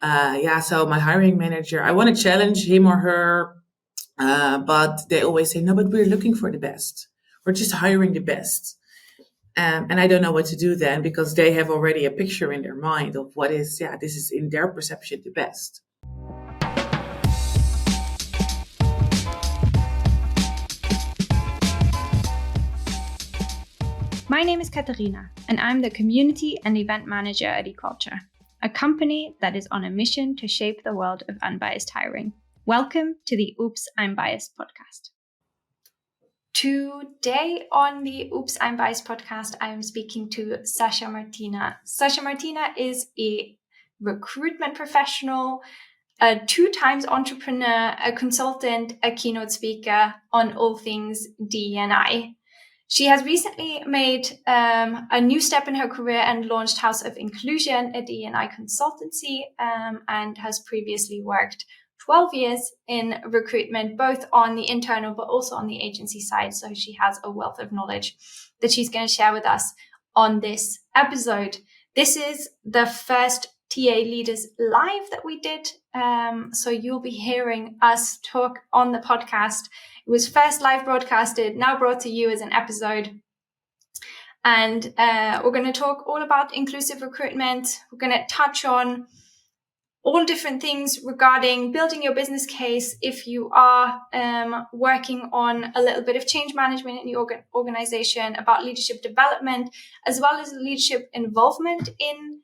So my hiring manager, I want to challenge him or her, but they always say, no, but we're looking for the best. We're just hiring the best. And I don't know what to do then, because they have already a picture in their mind of what is, this is in their perception the best. My name is Katharina, and I'm the Community and Event Manager at eCulture, a company that is on a mission to shape the world of unbiased hiring. Welcome to the Oops, I'm Biased podcast. Today on the Oops, I'm Biased podcast, I am speaking to Sacha Martina. Sacha Martina is a recruitment professional, a 2-time entrepreneur, a consultant, a keynote speaker on all things DE&I. She has recently made a new step in her career and launched House of Inclusion, a DE&I consultancy, and has previously worked 12 years in recruitment, both on the internal but also on the agency side. So she has a wealth of knowledge that she's going to share with us on this episode. This is the first TA Leaders Live that we did. So you'll be hearing us talk on the podcast. It was first live broadcasted, now brought to you as an episode. And we're going to talk all about inclusive recruitment. We're going to touch on all different things regarding building your business case if you are working on a little bit of change management in your organization, about leadership development, as well as leadership involvement in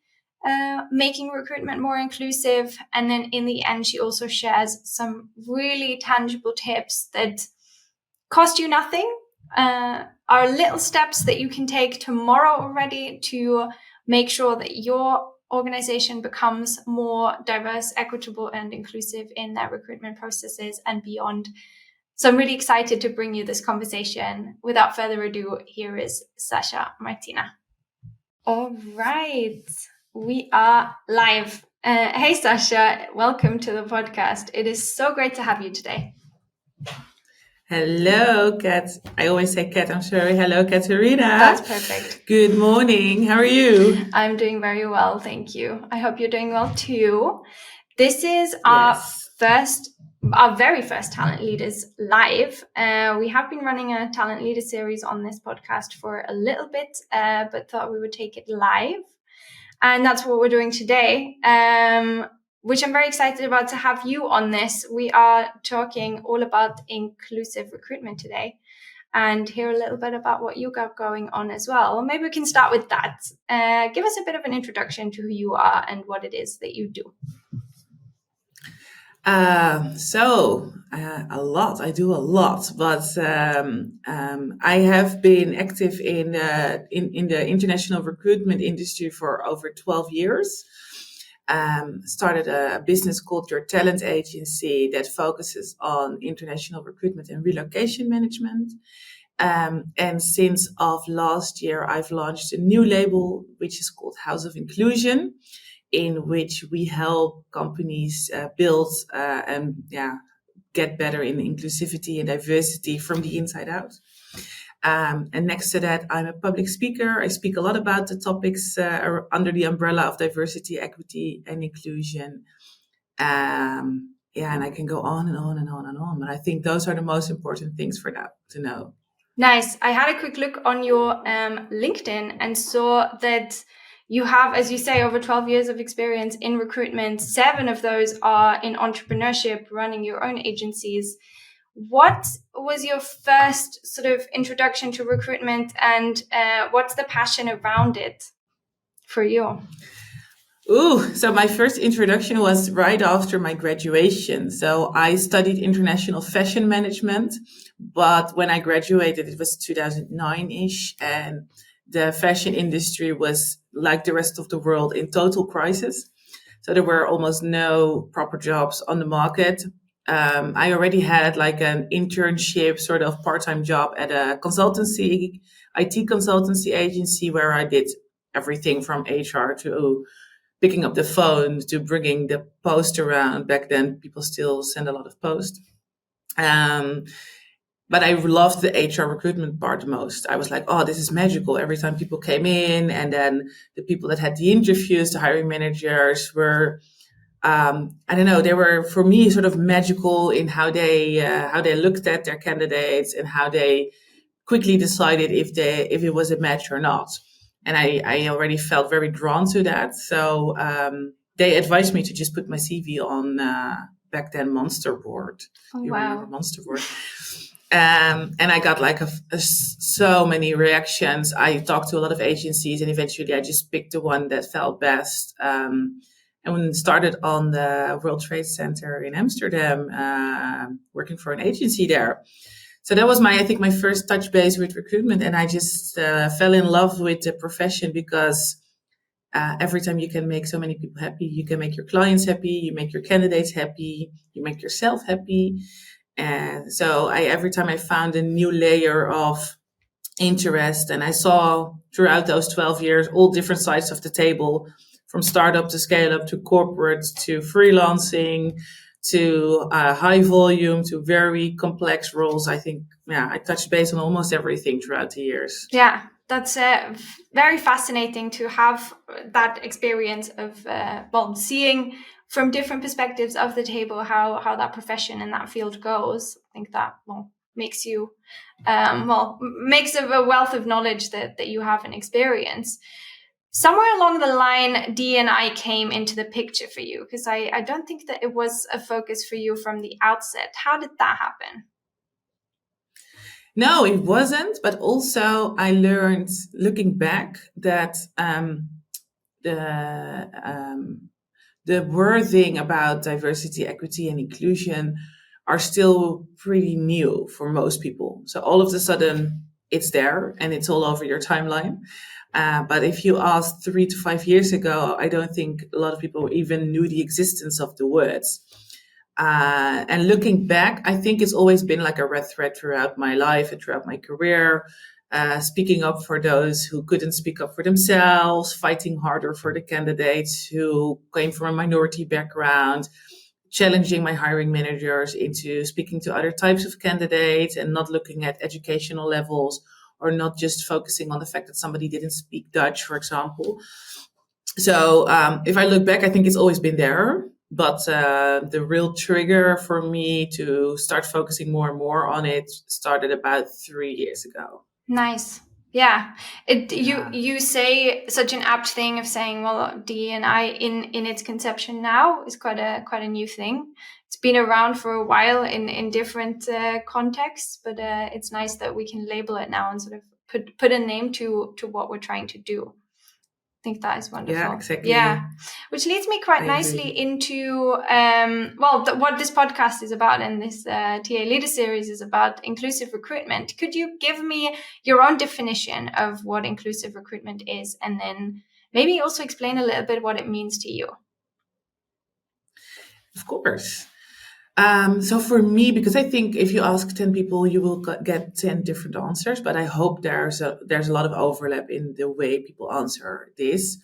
making recruitment more inclusive. And then in the end, she also shares some really tangible tips that cost you nothing, are little steps that you can take tomorrow already to make sure that your organization becomes more diverse, equitable, and inclusive in their recruitment processes and beyond. So I'm really excited to bring you this conversation. Without further ado, here is Sacha Martina. All right, we are live. Hey, Sacha, welcome to the podcast. It is so great to have you today. Hello, Kat. I always say Kat, I'm sorry. Hello, Katharina. That's perfect. Good morning. How are you? I'm doing very well, thank you. I hope you're doing well too. This is our very first Talent Leaders Live. We have been running a Talent Leader series on this podcast for a little bit, but thought we would take it live. And that's what we're doing today, which I'm very excited about to have you on this. We are talking all about inclusive recruitment today and hear a little bit about what you got going on as well. Maybe we can start with that. Give us a bit of an introduction to who you are and what it is that you do. A lot. I do a lot, but I have been active in the international recruitment industry for over 12 years. Started a business called Your Talent Agency that focuses on international recruitment and relocation management. And since of last year, I've launched a new label, which is called House of Inclusion, in which we help companies build and get better in inclusivity and diversity from the inside out. And next to that, I'm a public speaker. I speak a lot about the topics under the umbrella of diversity, equity, and inclusion. And I can go on and on and on and on. But I think those are the most important things for now to know. Nice. I had a quick look on your LinkedIn and saw that you have, as you say, over 12 years of experience in recruitment. 7 of those are in entrepreneurship, running your own agencies. What was your first sort of introduction to recruitment, and what's the passion around it for you? So my first introduction was right after my graduation. So I studied international fashion management, but when I graduated, it was 2009-ish, and the fashion industry was, like the rest of the world, in total crisis. So there were almost no proper jobs on the market. I already had like an internship, sort of part-time job at a consultancy, IT consultancy agency, where I did everything from HR to picking up the phone to bringing the post around. Back then, people still send a lot of post. But I loved the HR recruitment part the most. I was like, oh, this is magical. Every time people came in, and then the people that had the interviews, the hiring managers, were I don't know, they were for me sort of magical in how they looked at their candidates and how they quickly decided if it was a match or not. And I already felt very drawn to that. So they advised me to just put my CV on back then Monster Board. Oh, you wow. remember Monster Board? And I got like so many reactions. I talked to a lot of agencies, and eventually I just picked the one that felt best. And started on the World Trade Center in Amsterdam, working for an agency there. So that was I think my first touch base with recruitment, and I just fell in love with the profession because every time you can make so many people happy, you can make your clients happy, you make your candidates happy, you make yourself happy. And so every time I found a new layer of interest, and I saw throughout those 12 years all different sides of the table, from startup to scale up to corporate to freelancing to high volume to very complex roles. I think, I touched base on almost everything throughout the years. Yeah, that's very fascinating to have that experience of seeing from different perspectives of the table how that profession and that field goes. I think that makes you makes of a wealth of knowledge that you have and experience. Somewhere along the line, DE&I came into the picture for you, because I don't think that it was a focus for you from the outset. How did that happen? No, it wasn't. But also I learned, looking back, that the wording about diversity, equity, and inclusion are still pretty new for most people. So all of a sudden it's there and it's all over your timeline. But if you asked 3 to 5 years ago, I don't think a lot of people even knew the existence of the words. And looking back, I think it's always been like a red thread throughout my life and throughout my career. Speaking up for those who couldn't speak up for themselves, fighting harder for the candidates who came from a minority background, challenging my hiring managers into speaking to other types of candidates and not looking at educational levels, or not just focusing on the fact that somebody didn't speak Dutch, for example. So if I look back, I think it's always been there. But the real trigger for me to start focusing more and more on it started about 3 years ago. Nice. Yeah. You say such an apt thing of saying, well, DE&I in its conception now is quite a new thing. It's been around for a while in different contexts, but it's nice that we can label it now and sort of put a name to what we're trying to do. I think that is wonderful. Yeah, exactly. Yeah, which leads me quite nicely into what this podcast is about, and this TA Leader Series is about inclusive recruitment. Could you give me your own definition of what inclusive recruitment is, and then maybe also explain a little bit what it means to you? Of course. So for me, because I think if you ask 10 people, you will get 10 different answers, but I hope there's a lot of overlap in the way people answer this.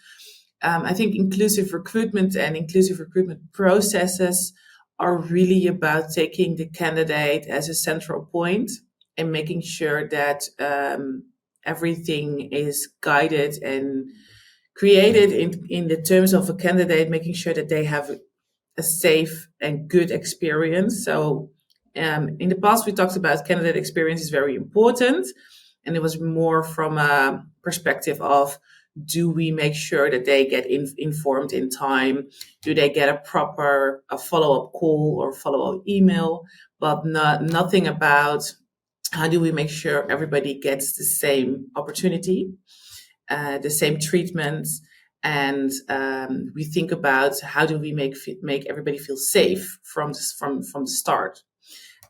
I think inclusive recruitment and inclusive recruitment processes are really about taking the candidate as a central point and making sure that everything is guided and created in the terms of a candidate, making sure that they have a safe and good experience. So in the past, we talked about candidate experience is very important. And it was more from a perspective of, do we make sure that they get informed in time? Do they get a follow-up call or follow-up email? But nothing about how do we make sure everybody gets the same opportunity, the same treatment. And we think about how do we make everybody feel safe from the start.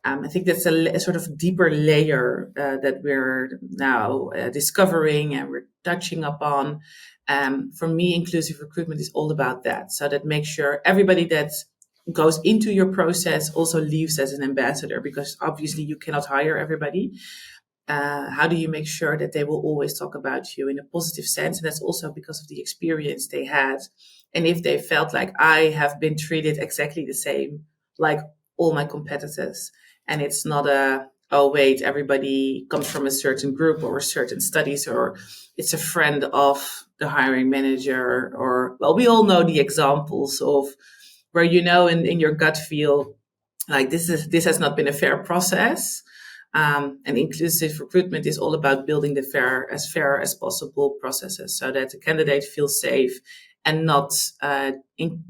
I think that's a sort of deeper layer that we're now discovering and we're touching upon. For me, inclusive recruitment is all about that. So that makes sure everybody that goes into your process also leaves as an ambassador, because obviously you cannot hire everybody. How do you make sure that they will always talk about you in a positive sense? And that's also because of the experience they had. And if they felt like, I have been treated exactly the same like all my competitors, and it's not everybody comes from a certain group or certain studies, or it's a friend of the hiring manager, or, well, we all know the examples of where in your gut feel like this has not been a fair process. And inclusive recruitment is all about building the fair as possible processes so that the candidate feels safe and not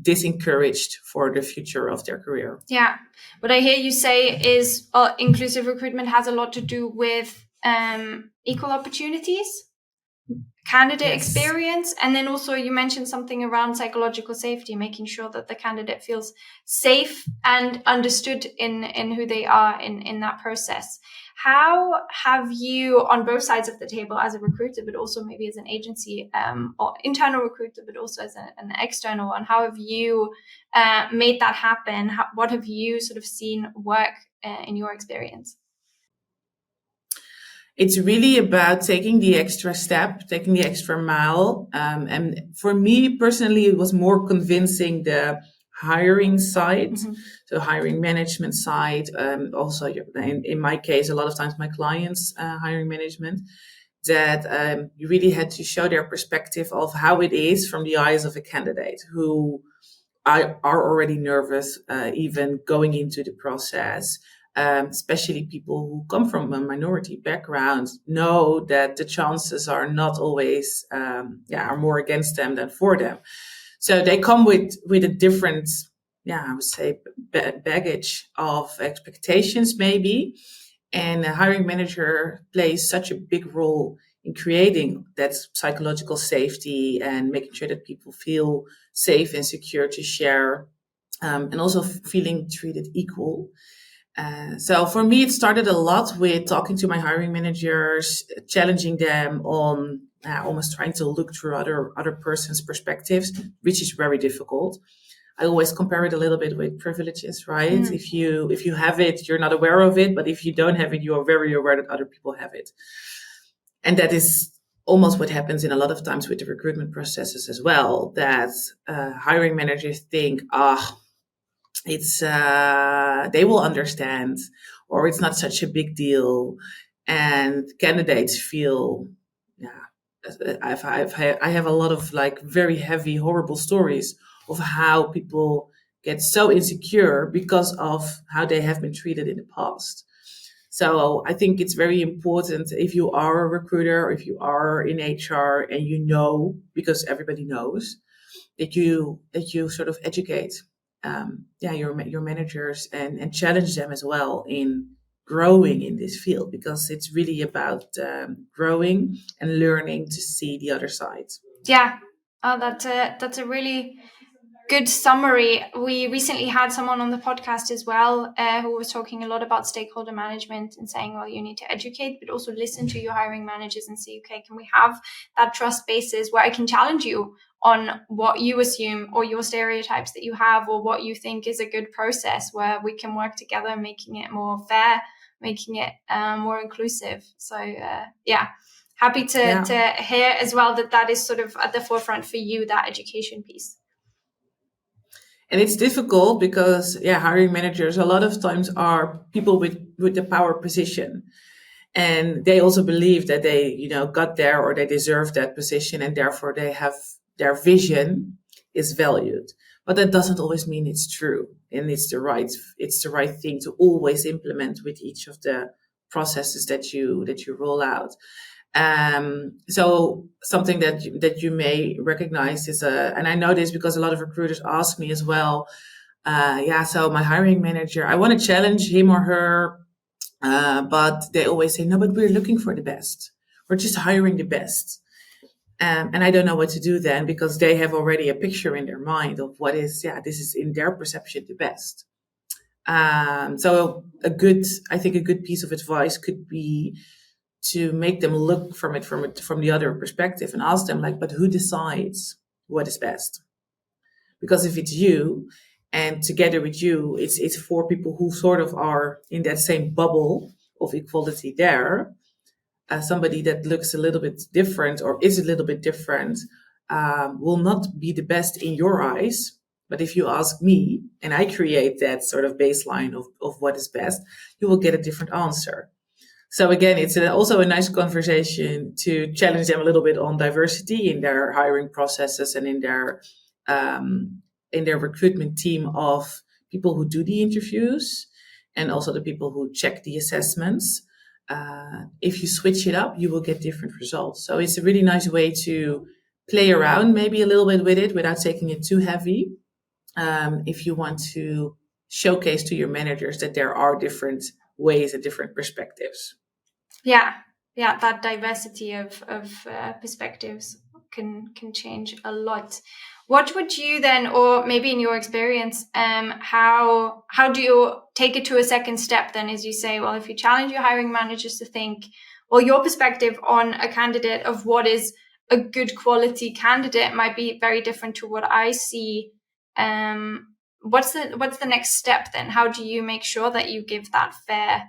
disencouraged for the future of their career. Yeah. What I hear you say is inclusive recruitment has a lot to do with equal opportunities, candidate experience, and then also you mentioned something around psychological safety, making sure that the candidate feels safe and understood in who they are in that process. How have you, on both sides of the table, as a recruiter, but also maybe as an agency or internal recruiter, but also as an external one, how have you made that happen? What have you sort of seen work in your experience? It's really about taking the extra step, taking the extra mile. And for me personally, it was more convincing the hiring side, so hiring management side. Also, in my case, a lot of times my clients' hiring management, that you really had to show their perspective of how it is from the eyes of a candidate who are already nervous, even going into the process. Especially people who come from a minority background know that the chances are not always, are more against them than for them. So they come with a different, I would say, baggage of expectations maybe. And a hiring manager plays such a big role in creating that psychological safety and making sure that people feel safe and secure to share, and also feeling treated equal. So for me, it started a lot with talking to my hiring managers, challenging them on almost trying to look through other person's perspectives, which is very difficult. I always compare it a little bit with privileges, right? If you have it, you're not aware of it, but if you don't have it, you are very aware that other people have it. And that is almost what happens in a lot of times with the recruitment processes as well, that hiring managers think, it's they will understand, or it's not such a big deal, and candidates feel, I have a lot of like very heavy, horrible stories of how people get so insecure because of how they have been treated in the past. So I think it's very important if you are a recruiter or if you are in HR and because everybody knows, that you sort of educate your managers and challenge them as well in growing in this field, because it's really about growing and learning to see the other side. Yeah, that's a really good summary. We recently had someone on the podcast as well who was talking a lot about stakeholder management and saying, well, you need to educate, but also listen to your hiring managers and see, okay, can we have that trust basis where I can challenge you on what you assume or your stereotypes that you have, or what you think is a good process where we can work together, making it more fair, making it more inclusive. So happy to hear as well that is sort of at the forefront for you, that education piece. And it's difficult because, hiring managers a lot of times are people with the power position. And they also believe that they, got there or they deserve that position, and therefore they have their vision is valued. But that doesn't always mean it's true. And it's the right thing to always implement with each of the processes that you roll out. So something that you may recognize is and I know this because a lot of recruiters ask me as well. So my hiring manager, I want to challenge him or her, but they always say, no, but we're looking for the best. We're just hiring the best. And I don't know what to do then, because they have already a picture in their mind of what is, this is in their perception the best. So a good piece of advice could be to make them look from the other perspective and ask them, like, but who decides what is best? Because if it's you, and together with you, it's for people who sort of are in that same bubble of equality there. Somebody that looks a little bit different or is a little bit different will not be the best in your eyes. But if you ask me and I create that sort of baseline of what is best, you will get a different answer. So again, it's also a nice conversation to challenge them a little bit on diversity in their hiring processes and in their in their recruitment team of people who do the interviews and also the people who check the assessments. If you switch it up, you will get different results. So it's a really nice way to play around maybe a little bit with it without taking it too heavy. If you want to showcase to your managers that there are different ways and different perspectives. Yeah, that diversity of perspectives can change a lot. What would you then, or maybe in your experience, how do you take it to a second step then, as you say, well, if you challenge your hiring managers to think, or your perspective on a candidate of what is a good quality candidate might be very different to what I see. What's the next step then? How do you make sure that you give that fair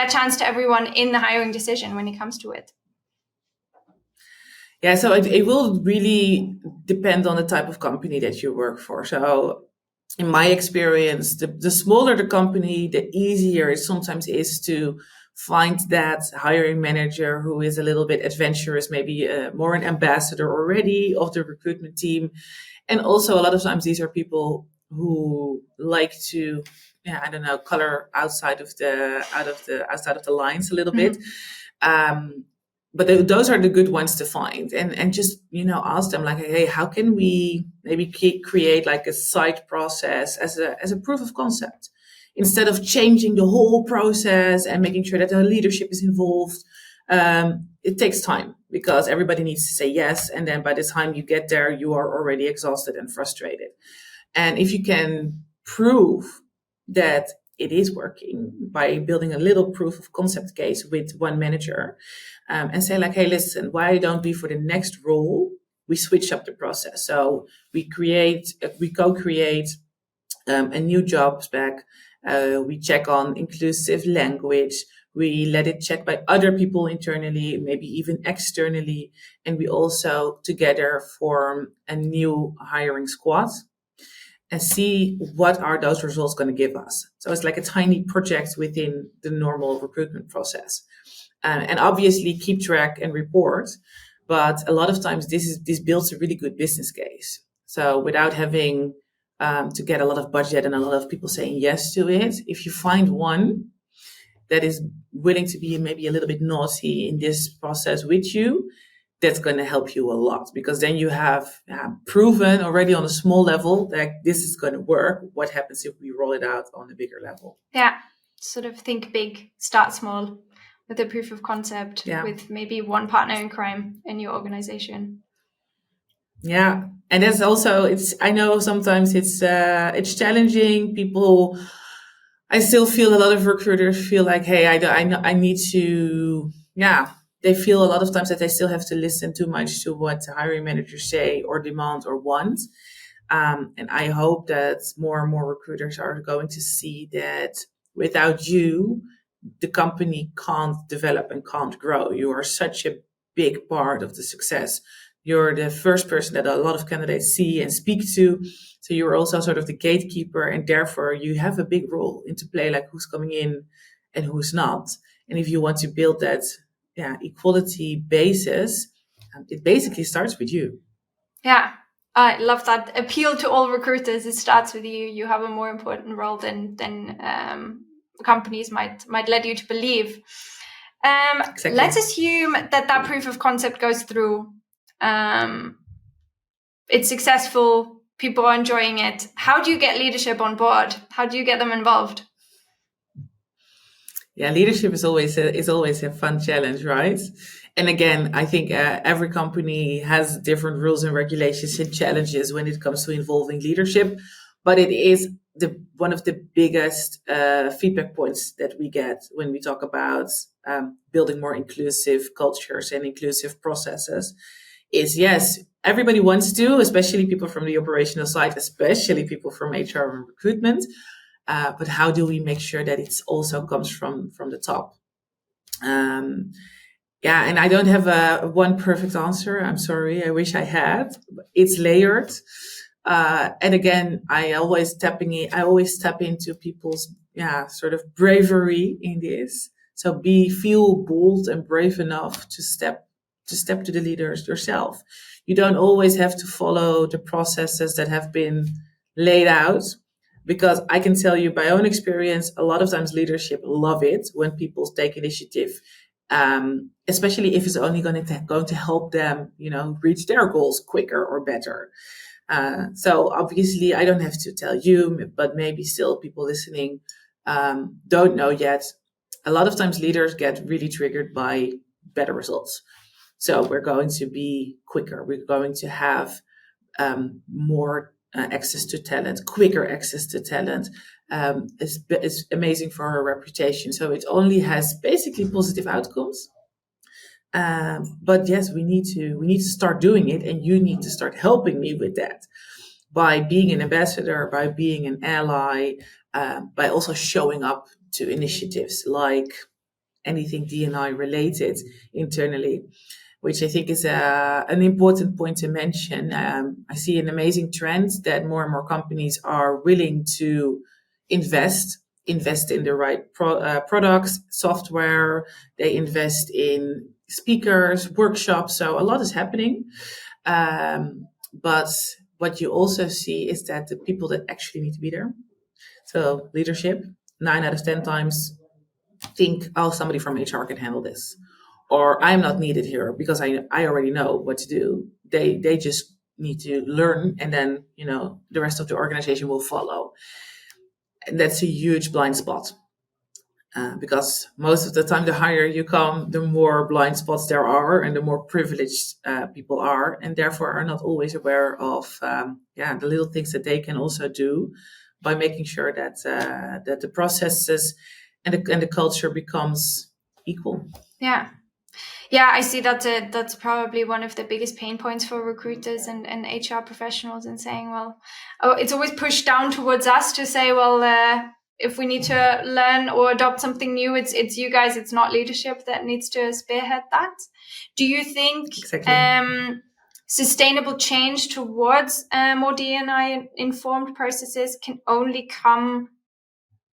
chance to everyone in the hiring decision when it comes to it? Yeah, so it will really depend on the type of company that you work for. So in my experience, the smaller the company, the easier it sometimes is to find that hiring manager who is a little bit adventurous, maybe more an ambassador already of the recruitment team. And also a lot of times these are people who like to, color outside of the lines a little bit. But those are the good ones to find, and just ask them like, hey, how can we maybe create like a side process as a proof of concept instead of changing the whole process and making sure that the leadership is involved. It takes time because everybody needs to say yes, and then by the time you get there, you are already exhausted and frustrated. And if you can prove that it is working by building a little proof of concept case with one manager, and say like, hey, listen, why don't we for the next role, we switch up the process. So we co-create a new job spec. We check on inclusive language. We let it check by other people internally, maybe even externally. And we also together form a new hiring squad and see what are those results going to give us. So it's like a tiny project within the normal recruitment process. And obviously keep track and report. But a lot of times this builds a really good business case. So without having to get a lot of budget and a lot of people saying yes to it, if you find one that is willing to be maybe a little bit naughty in this process with you, that's going to help you a lot, because then you have proven already on a small level that this is going to work. What happens if we roll it out on a bigger level? Yeah, sort of think big, start small with a proof of concept with maybe one partner in crime in your organization. Yeah, and that's also, I know sometimes it's challenging. I still feel a lot of recruiters feel like, hey, I need to, they feel a lot of times that they still have to listen too much to what hiring managers say or demand or want. And I hope that more and more recruiters are going to see that without you, the company can't develop and can't grow. You are such a big part of the success. You're the first person that a lot of candidates see and speak to. So you're also sort of the gatekeeper, and therefore you have a big role into play, like who's coming in and who's not. And if you want to build that equality basis, it basically starts with you. Yeah, I love that appeal to all recruiters. It starts with you. You have a more important role than companies might let you to believe. Exactly. Let's assume that proof of concept goes through. It's successful. People are enjoying it. How do you get leadership on board? How do you get them involved? Yeah, leadership is always a fun challenge, right? And again, I think every company has different rules and regulations and challenges when it comes to involving leadership. But it is one of the biggest feedback points that we get when we talk about building more inclusive cultures and inclusive processes. Is yes, everybody wants to, especially people from the operational side, especially people from HR and recruitment. But how do we make sure that it also comes from the top? And I don't have one perfect answer. I'm sorry. I wish I had. It's layered. And again, I always tap into people's sort of bravery in this. So feel bold and brave enough to step to step to the leaders yourself. You don't always have to follow the processes that have been laid out, because I can tell you by own experience, a lot of times leadership love it when people take initiative, especially if it's only going to help them, reach their goals quicker or better. So obviously, I don't have to tell you, but maybe still people listening don't know yet. A lot of times leaders get really triggered by better results. So we're going to be quicker. We're going to have more access to talent, quicker access to talent. It's amazing for our reputation. So it only has basically positive outcomes. But yes, we need to start doing it, and you need to start helping me with that by being an ambassador, by being an ally, by also showing up to initiatives like anything D&I related internally, which I think is an important point to mention. I see an amazing trend that more and more companies are willing to invest in the right products, software. They invest in speakers, workshops. So a lot is happening. But what you also see is that the people that actually need to be there, so leadership, 9 out of 10 times think, oh, somebody from HR can handle this, or I'm not needed here because I already know what to do. They just need to learn, and then the rest of the organization will follow. And that's a huge blind spot, because most of the time, the higher you come, the more blind spots there are, and the more privileged people are, and therefore are not always aware of the little things that they can also do by making sure that that the processes and the culture becomes equal. Yeah, I see that that's probably one of the biggest pain points for recruiters and HR professionals, in saying, well, it's always pushed down towards us to say, well, if we need to learn or adopt something new, it's you guys, it's not leadership that needs to spearhead that. Do you think Exactly. Sustainable change towards more D&I informed processes can only come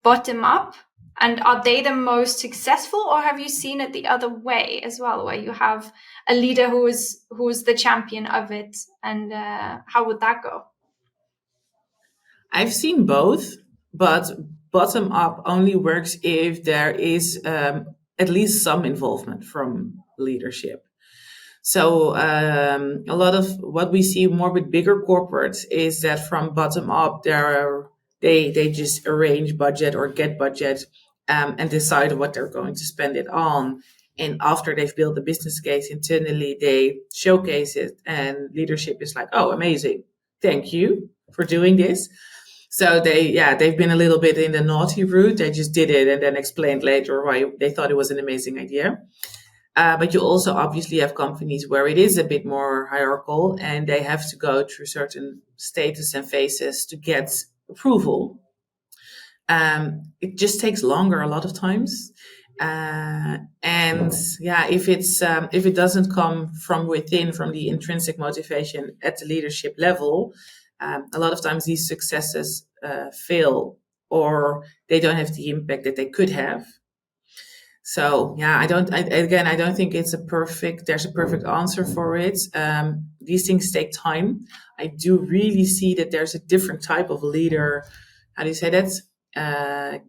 bottom up? And are they the most successful, or have you seen it the other way as well, where you have a leader who's the champion of it? And how would that go? I've seen both, but bottom up only works if there is at least some involvement from leadership. So a lot of what we see more with bigger corporates is that from bottom up, they just arrange budget or get budget and decide what they're going to spend it on. And after they've built the business case internally, they showcase it, and leadership is like, "Oh, amazing! Thank you for doing this." So they've been a little bit in the naughty route. They just did it and then explained later why they thought it was an amazing idea. But you also obviously have companies where it is a bit more hierarchical, and they have to go through certain status and phases to get approval. It just takes longer a lot of times. If it doesn't come from within, from the intrinsic motivation at the leadership level, a lot of times these successes fail, or they don't have the impact that they could have. So I don't think there's a perfect answer for it. These things take time. I do really see that there's a different type of leader. How do you say that?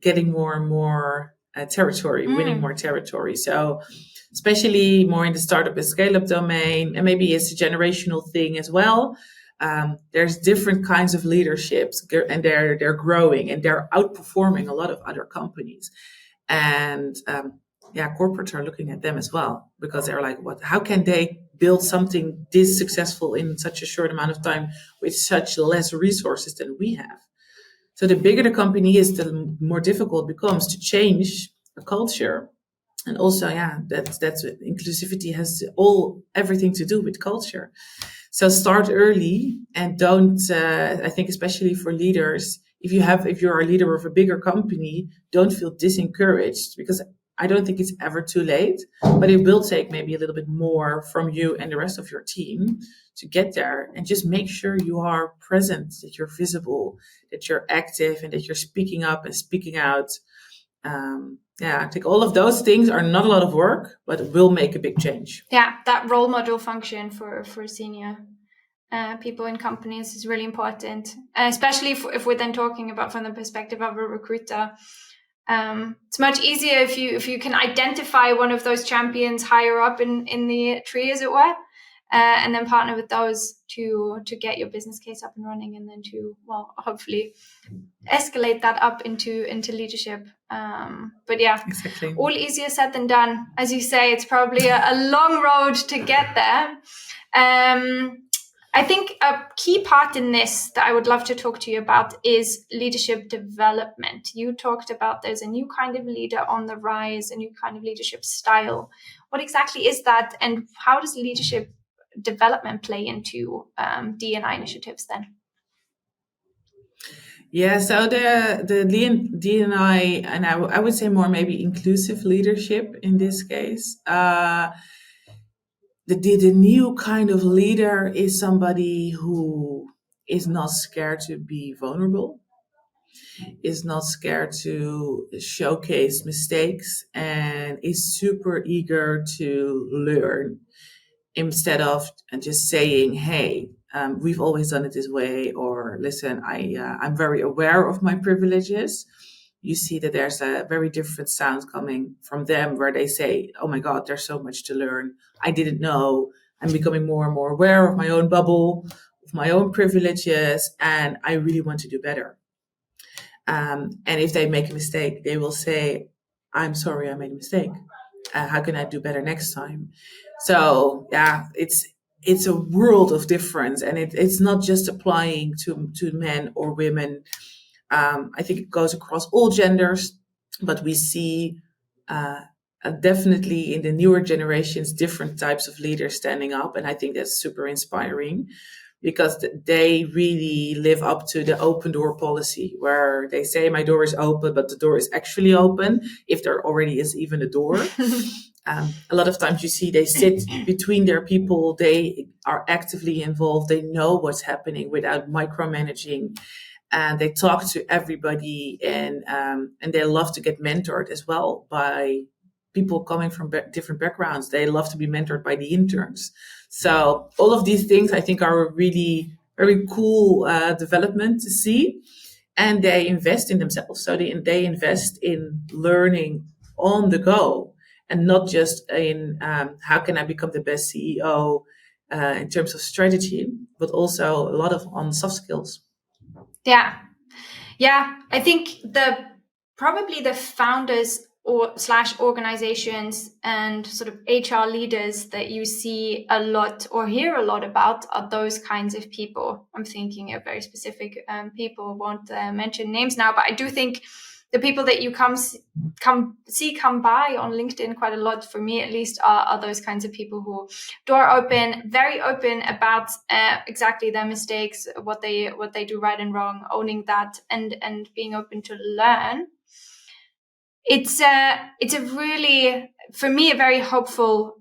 Getting more and more territory, winning more territory. So especially more in the startup and scale-up domain, and maybe it's a generational thing as well. There's different kinds of leaderships, and they're growing, and they're outperforming a lot of other companies. And corporates are looking at them as well, because they're like, what? How can they build something this successful in such a short amount of time with such less resources than we have? So the bigger the company is, the more difficult it becomes to change a culture. And also, that's inclusivity has everything to do with culture. So start early, and don't. I think especially for leaders, if you're a leader of a bigger company, don't feel disencouraged, because I don't think it's ever too late. But it will take maybe a little bit more from you and the rest of your team to get there. And just make sure you are present, that you're visible, that you're active, and that you're speaking up and speaking out. I think all of those things are not a lot of work, but it will make a big change. Yeah, that role model function for senior people in companies is really important, especially if we're then talking about from the perspective of a recruiter. It's much easier if you can identify one of those champions higher up in the tree, as it were, and then partner with those to get your business case up and running, and then to, well, hopefully escalate that up into leadership. But yeah, exactly. All easier said than done. As you say, it's probably a long road to get there. I think a key part in this that I would love to talk to you about is leadership development. You talked about there's a new kind of leader on the rise, a new kind of leadership style. What exactly is that, and how does leadership development play into DE&I initiatives then? Yeah, so the DE&I, and I would say more maybe inclusive leadership in this case. The new kind of leader is somebody who is not scared to be vulnerable, is not scared to showcase mistakes, and is super eager to learn instead of just saying, hey, we've always done it this way, or listen, I'm very aware of my privileges. You see that there's a very different sound coming from them where they say, oh my God, there's so much to learn. I didn't know. I'm becoming more and more aware of my own bubble, of my own privileges, and I really want to do better. And if they make a mistake, they will say, I'm sorry, I made a mistake. How can I do better next time? So yeah, it's a world of difference, and it's not just applying to men or women. I think it goes across all genders, but we see definitely in the newer generations different types of leaders standing up, and I think that's super inspiring because they really live up to the open door policy, where they say my door is open, but the door is actually open if there already is even a door. A lot of times you see they sit between their people, they are actively involved, they know what's happening without micromanaging, and they talk to everybody, and they love to get mentored as well by people coming from different backgrounds. They love to be mentored by the interns. So all of these things I think are a really very cool development to see, and they invest in themselves. So they invest in learning on the go, and not just in how can I become the best CEO in terms of strategy, but also a lot of on soft skills. Yeah. I think probably the founders or / organizations and sort of HR leaders that you see a lot or hear a lot about are those kinds of people. I'm thinking of very specific people. Won't mention names now, but I do think the people that you come by on LinkedIn quite a lot, for me at least, are those kinds of people who door open, very open about exactly their mistakes, what they do right and wrong, owning that, and being open to learn. It's a really, for me, a very hopeful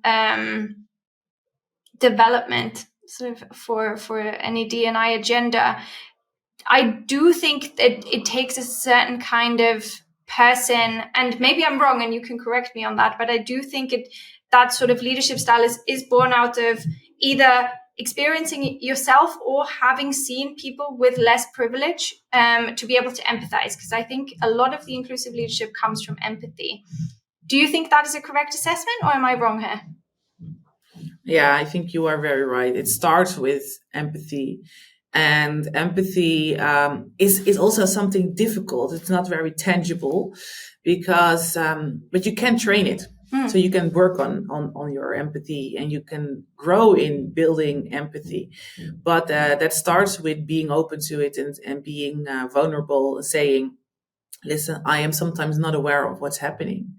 development sort of for any DE&I agenda. I do think that it takes a certain kind of person, and maybe I'm wrong and you can correct me on that, but I do think that sort of leadership style is born out of either experiencing it yourself or having seen people with less privilege to be able to empathize, because I think a lot of the inclusive leadership comes from empathy. Do you think that is a correct assessment, or am I wrong here? Yeah, I think you are very right. It starts with empathy. And empathy is also something difficult. It's not very tangible because, but you can train it. So you can work on your empathy, and you can grow in building empathy. But that starts with being open to it, and being vulnerable, and saying, listen, I am sometimes not aware of what's happening.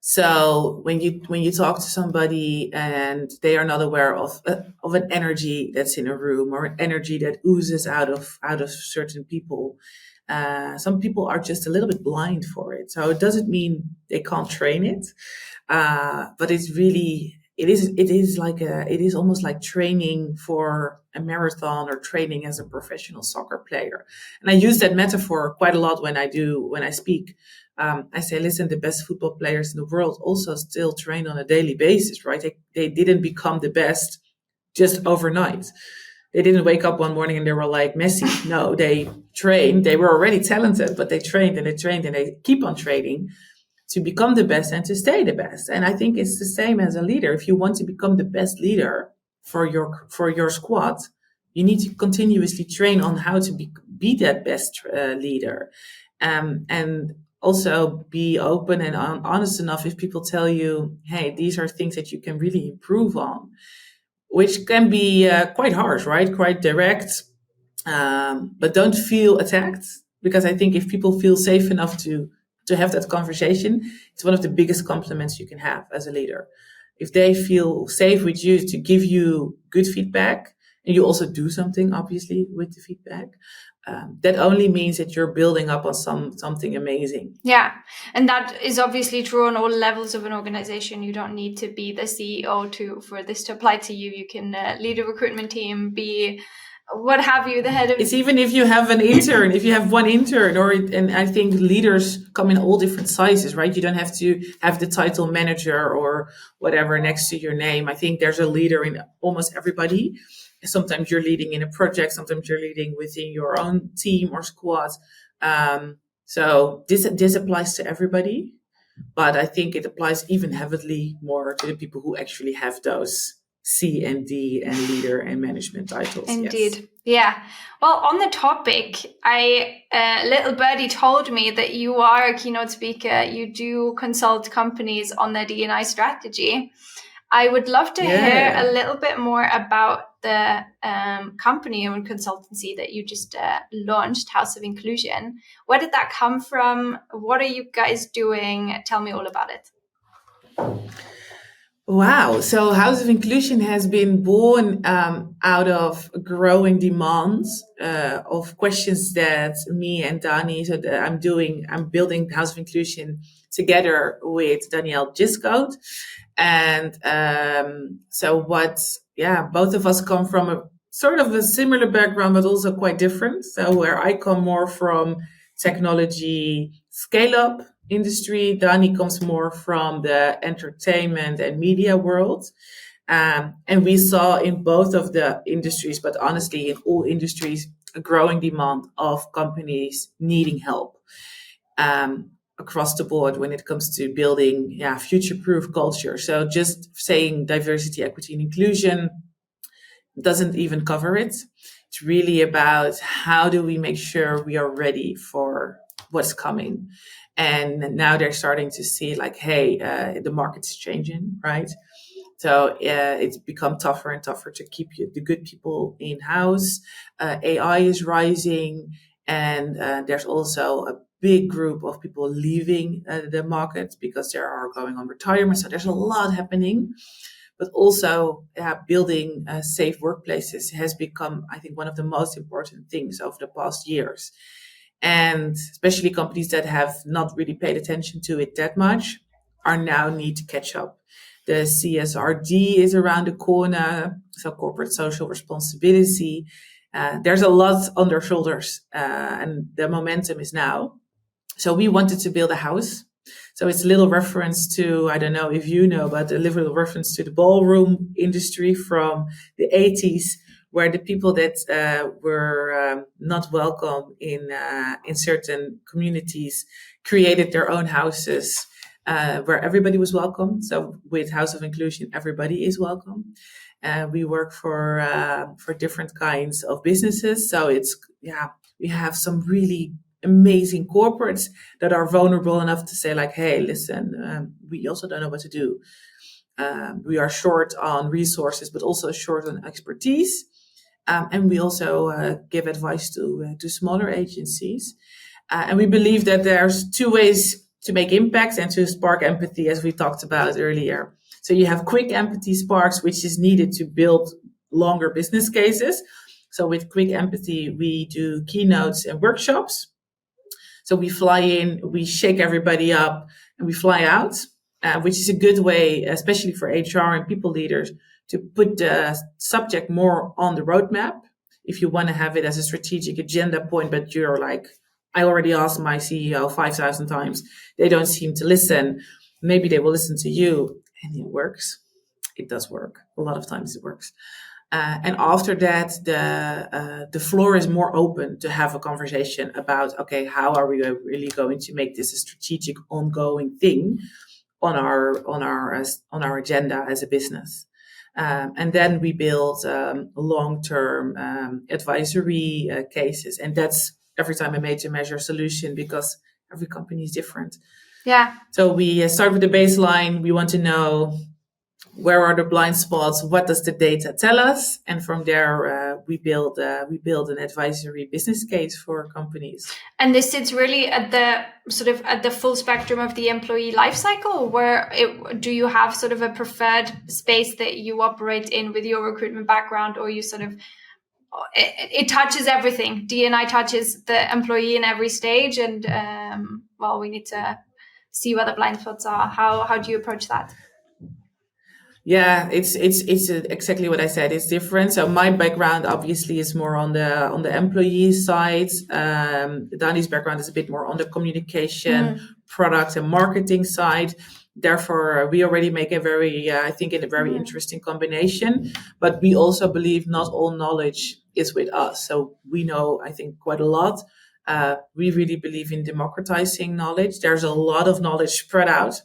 So when you talk to somebody and they are not aware of an energy that's in a room, or an energy that oozes out of certain people, some people are just a little bit blind for it. So it doesn't mean they can't train it, but it's really it is almost like training for a marathon, or training as a professional soccer player. And I use that metaphor quite a lot when I speak. I say, listen, the best football players in the world also still train on a daily basis, right? They didn't become the best just overnight. They didn't wake up one morning and they were like Messi. No, they trained. They were already talented, but they trained and they trained and they keep on training to become the best and to stay the best. And I think it's the same as a leader. If you want to become the best leader for your squad, you need to continuously train on how to be that best leader, and also be open and honest enough if people tell you, hey, these are things that you can really improve on, which can be quite harsh, right? Quite direct, but don't feel attacked, because I think if people feel safe enough to have that conversation, it's one of the biggest compliments you can have as a leader. If they feel safe with you to give you good feedback, and you also do something, obviously, with the feedback, that only means that you're building up on something amazing. Yeah, and that is obviously true on all levels of an organization. You don't need to be the CEO for this to apply to you. You can lead a recruitment team, be what have you, the head of... It's even if you have an intern, if you have one intern, and I think leaders come in all different sizes, right? You don't have to have the title manager or whatever next to your name. I think there's a leader in almost everybody. Sometimes you're leading in a project, sometimes you're leading within your own team or squad. So this applies to everybody, but I think it applies even heavily more to the people who actually have those C and D and leader and management titles. Indeed. Yes. Yeah. Well, on the topic, little birdie told me that you are a keynote speaker. You do consult companies on their DE&I strategy. I would love to hear a little bit more about the company-owned consultancy that you just launched, House of Inclusion. Where did that come from? What are you guys doing? Tell me all about it. Wow. So House of Inclusion has been born out of growing demands of questions that me and Dani, I'm building House of Inclusion together with Danielle Giscoat. And both of us come from a sort of a similar background, but also quite different. So where I come more from technology scale-up industry, Dani comes more from the entertainment and media world. And we saw in both of the industries, but honestly in all industries, a growing demand of companies needing help across the board when it comes to building future-proof culture. So just saying diversity, equity, and inclusion doesn't even cover it. It's really about how do we make sure we are ready for what's coming. And now they're starting to see like, hey, the market's changing, right? So it's become tougher and tougher to keep the good people in-house. AI is rising, and there's also a big group of people leaving the market because they are going on retirement. So there's a lot happening. But also building safe workplaces has become, I think, one of the most important things over the past years. And especially companies that have not really paid attention to it that much are now need to catch up. The CSRD is around the corner, so corporate social responsibility. There's a lot on their shoulders, and the momentum is now. So we wanted to build a house. So it's a little reference to, I don't know if you know, but a little reference to the ballroom industry from the 80s, where the people that were not welcome in certain communities created their own houses where everybody was welcome. So with House of Inclusion, everybody is welcome. We work for different kinds of businesses. So we have some really amazing corporates that are vulnerable enough to say like, hey, listen, we also don't know what to do. We are short on resources, but also short on expertise. And we also give advice to smaller agencies. And we believe that there's two ways to make impact and to spark empathy, as we talked about earlier. So you have quick empathy sparks, which is needed to build longer business cases. So with quick empathy, we do keynotes and workshops. So we fly in, we shake everybody up, and we fly out, which is a good way, especially for HR and people leaders, to put the subject more on the roadmap. If you want to have it as a strategic agenda point, but you're like, I already asked my CEO 5,000 times. They don't seem to listen. Maybe they will listen to you, and it works. It does work. A lot of times it works. And after that, the floor is more open to have a conversation about, okay, how are we really going to make this a strategic, ongoing thing on our agenda as a business? And then we build long-term advisory cases, and that's every time a made-to-measure solution, because every company is different. Yeah. So we start with the baseline. We want to know, where are the blind spots? What does the data tell us? And from there, we build an advisory business case for companies. And this sits really at the full spectrum of the employee lifecycle. Do you have sort of a preferred space that you operate in with your recruitment background, or you sort of it touches everything? DE&I touches the employee in every stage, and we need to see where the blind spots are. How do you approach that? Yeah, it's exactly what I said. It's different. So my background obviously is more on the employee side. Dani's background is a bit more on the communication, product and marketing side. Therefore, we already make a very interesting combination. But we also believe not all knowledge is with us. So we know, I think, quite a lot. We really believe in democratizing knowledge. There's a lot of knowledge spread out.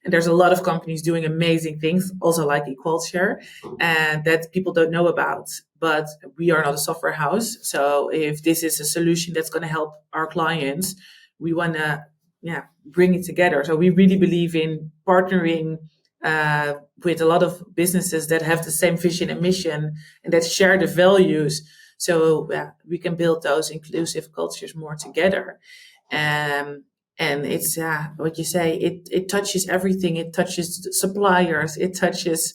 And there's a lot of companies doing amazing things, also like Equalshare, and that people don't know about. But we are not a software house. So if this is a solution that's going to help our clients, we want to bring it together. So we really believe in partnering with a lot of businesses that have the same vision and mission and that share the values. So we can build those inclusive cultures more together. And it's what you say. It touches everything. It touches suppliers. It touches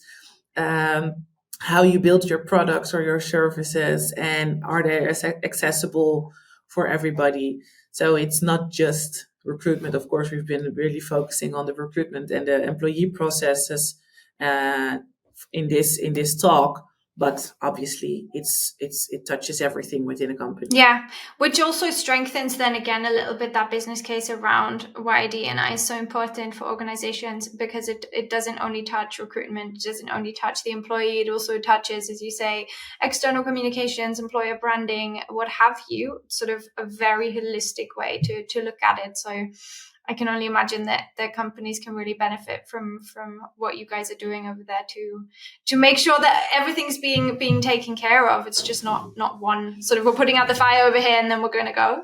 how you build your products or your services, and are they accessible for everybody? So it's not just recruitment. Of course, we've been really focusing on the recruitment and the employee processes in this talk. But obviously, it touches everything within a company. Yeah, which also strengthens then again a little bit that business case around why DE&I is so important for organizations, because it doesn't only touch recruitment, it doesn't only touch the employee, it also touches, as you say, external communications, employer branding, what have you, sort of a very holistic way to look at it. So I can only imagine that companies can really benefit from what you guys are doing over there to make sure that everything's being taken care of. It's just not one sort of, we're putting out the fire over here and then we're going to go.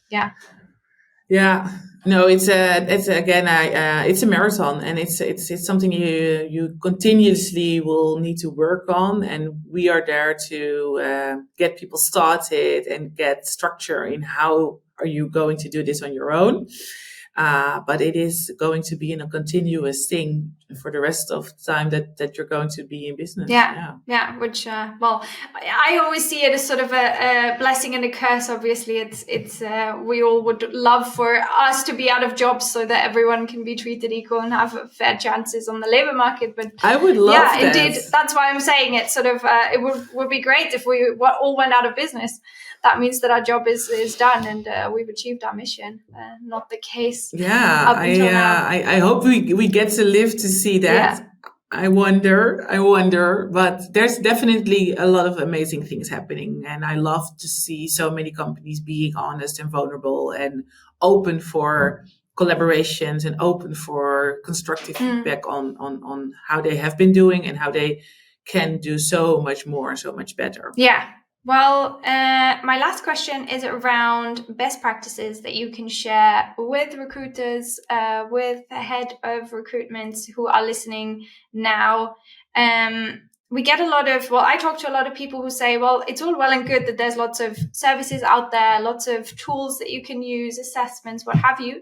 Yeah. Yeah. No, it's a marathon, and it's something you continuously will need to work on, and we are there to get people started and get structure in how are you going to do this on your own. But it is going to be in a continuous thing for the rest of the time that you're going to be in business. Yeah. Which, I always see it as sort of a blessing and a curse. Obviously, it's we all would love for us to be out of jobs so that everyone can be treated equal and have fair chances on the labor market. But I would love that. Yeah, indeed. That's why I'm saying it. Sort of, it would be great if we all went out of business. That means that our job is done and we've achieved our mission. Not the case. Yeah, I hope we get to live to see that. Yeah. I wonder, but there's definitely a lot of amazing things happening, and I love to see so many companies being honest and vulnerable and open for collaborations and open for constructive feedback on how they have been doing and how they can do so much more, so much better. Yeah. Well, my last question is around best practices that you can share with recruiters, with the head of recruitment who are listening now. We get I talk to a lot of people who say, well, it's all well and good that there's lots of services out there, lots of tools that you can use, assessments, what have you,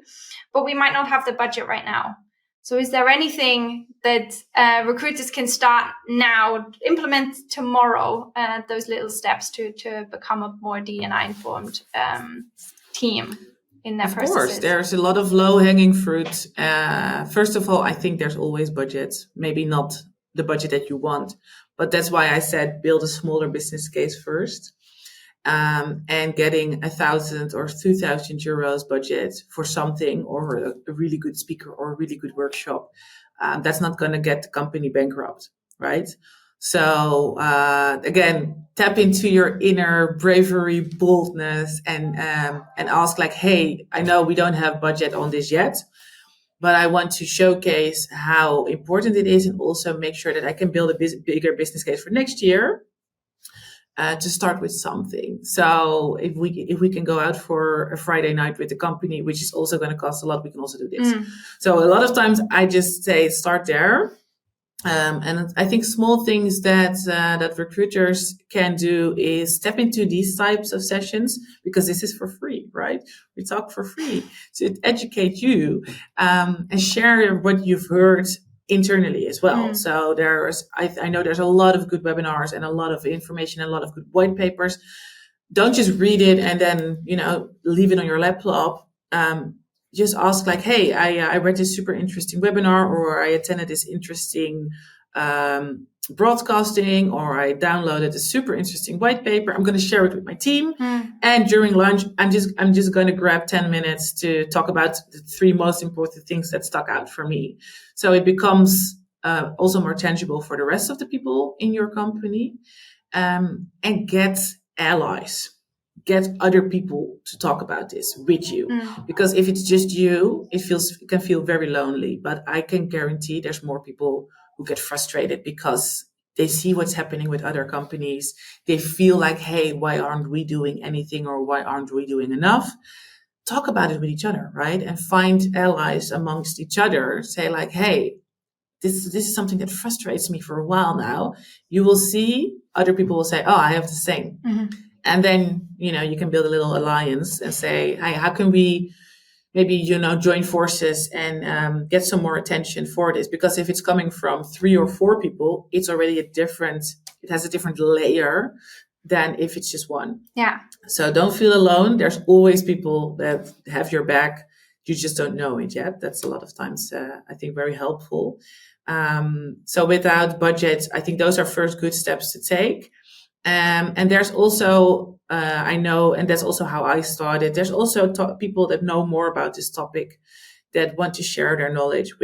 but we might not have the budget right now. So is there anything that recruiters can start now, implement tomorrow, those little steps to become a more DE&I informed team in their processes? Of course, there's a lot of low-hanging fruit. First of all, I think there's always budget, maybe not the budget that you want, but that's why I said build a smaller business case first. and getting 1,000 or 2,000 euros budget for something, or a really good speaker or a really good workshop, that's not going to get the company bankrupt, right? So again, tap into your inner bravery, boldness, and ask like, hey, I know we don't have budget on this yet, but I want to showcase how important it is, and also make sure that I can build a bigger business case for next year. To start with something. So if we can go out for a Friday night with the company, which is also going to cost a lot, we can also do this. So a lot of times I just say start there. And I think small things that recruiters can do is step into these types of sessions, because this is for free, right? We talk for free to educate you, and share what you've heard internally as well. So I know there's a lot of good webinars and a lot of information, and a lot of good white papers. Don't just read it and then, leave it on your laptop. Just ask like, hey, I read this super interesting webinar, or I attended this interesting broadcasting, or I downloaded a super interesting white paper. I'm going to share it with my team. And during lunch, I'm just going to grab 10 minutes to talk about the 3 most important things that stuck out for me. So it becomes also more tangible for the rest of the people in your company. And get allies. Get other people to talk about this with you. Because if it's just you, it can feel very lonely. But I can guarantee there's more people who get frustrated because they see what's happening with other companies. They feel like, hey, why aren't we doing anything, or why aren't we doing enough? Talk about it with each other, right? And find allies amongst each other. Say like, hey, this is something that frustrates me for a while now. You will see other people will say, oh, I have the same. And then, you can build a little alliance and say, hey, how can we maybe, join forces and get some more attention for this? Because if it's coming from 3 or 4 people, it has a different layer than if it's just one. Yeah. So don't feel alone. There's always people that have your back. You just don't know it yet. That's a lot of times, I think, very helpful. So without budget, I think those are first good steps to take. And there's also, I know, and that's also how I started, there's also people that know more about this topic that want to share their knowledge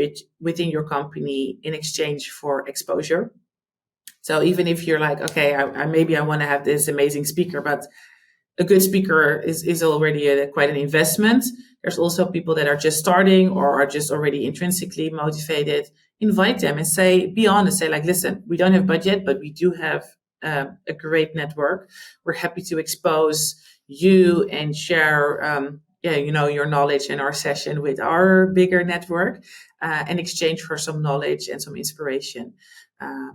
within your company in exchange for exposure. So even if you're like, okay, maybe I want to have this amazing speaker, but a good speaker is already quite an investment. There's also people that are just starting or are just already intrinsically motivated. Invite them and be honest, say like, listen, we don't have budget, but we do have a great network. We're happy to expose you and share, your knowledge in our session with our bigger network, in exchange for some knowledge and some inspiration.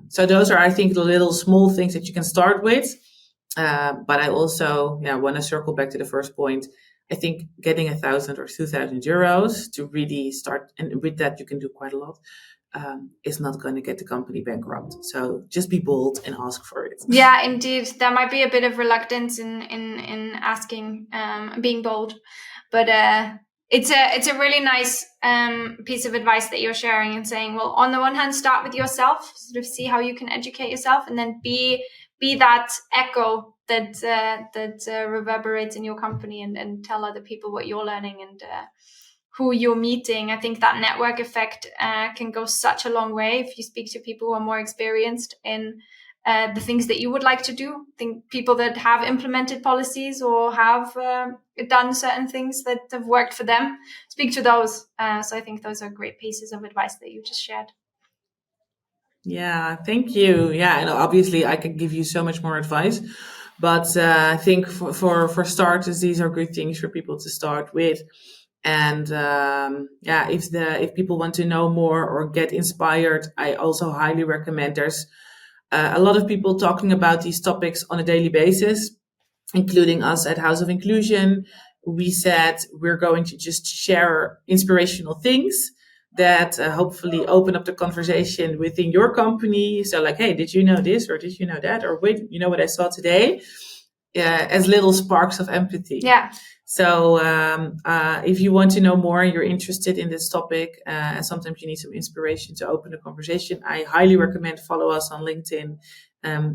So those are, I think, the little small things that you can start with. But I also, want to circle back to the first point. I think getting 1,000 or 2,000 euros to really start, and with that you can do quite a lot, is not going to get the company bankrupt. So just be bold and ask for it. Yeah, indeed. There might be a bit of reluctance in asking, being bold, but it's a really nice piece of advice that you're sharing and saying, well, on the one hand, start with yourself, sort of see how you can educate yourself, and then be that echo that reverberates in your company and tell other people what you're learning and who you're meeting. I think that network effect can go such a long way if you speak to people who are more experienced in the things that you would like to do. I think people that have implemented policies or have done certain things that have worked for them, speak to those. So I think those are great pieces of advice that you just shared. Yeah, thank you. Yeah, and obviously I could give you so much more advice, but I think for starters, these are good things for people to start with. And if people want to know more or get inspired, I also highly recommend. There's a lot of people talking about these topics on a daily basis, including us at House of Inclusion. We said we're going to just share inspirational things that hopefully open up the conversation within your company. So like, hey, did you know this, or did you know that, or wait, you know what I saw today? As little sparks of empathy. Yeah. So if you want to know more, you're interested in this topic, and sometimes you need some inspiration to open a conversation, I highly recommend follow us on LinkedIn,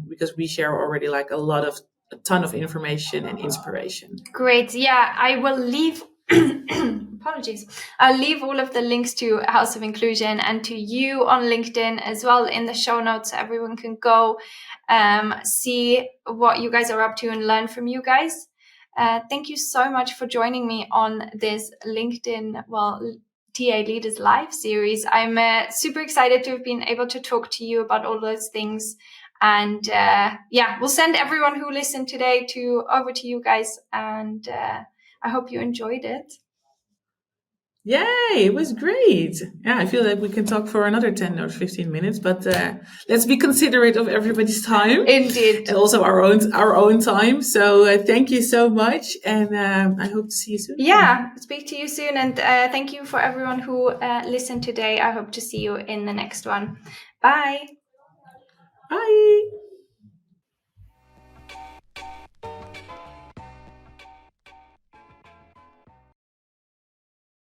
because we share already like a lot of a ton of information and inspiration. Great. Yeah, I will leave. Apologies. I'll leave all of the links to House of Inclusion and to you on LinkedIn as well in the show notes, so everyone can go see what you guys are up to and learn from you guys. Thank you so much for joining me on this LinkedIn, TA Leaders Live series. I'm super excited to have been able to talk to you about all those things. And we'll send everyone who listened today over to you guys. And I hope you enjoyed it. Yay, it was great. Yeah, I feel like we can talk for another 10 or 15 minutes, but let's be considerate of everybody's time. Indeed. And also our own time. So thank you so much. And I hope to see you soon. Yeah, speak to you soon. And thank you for everyone who listened today. I hope to see you in the next one. Bye. Bye.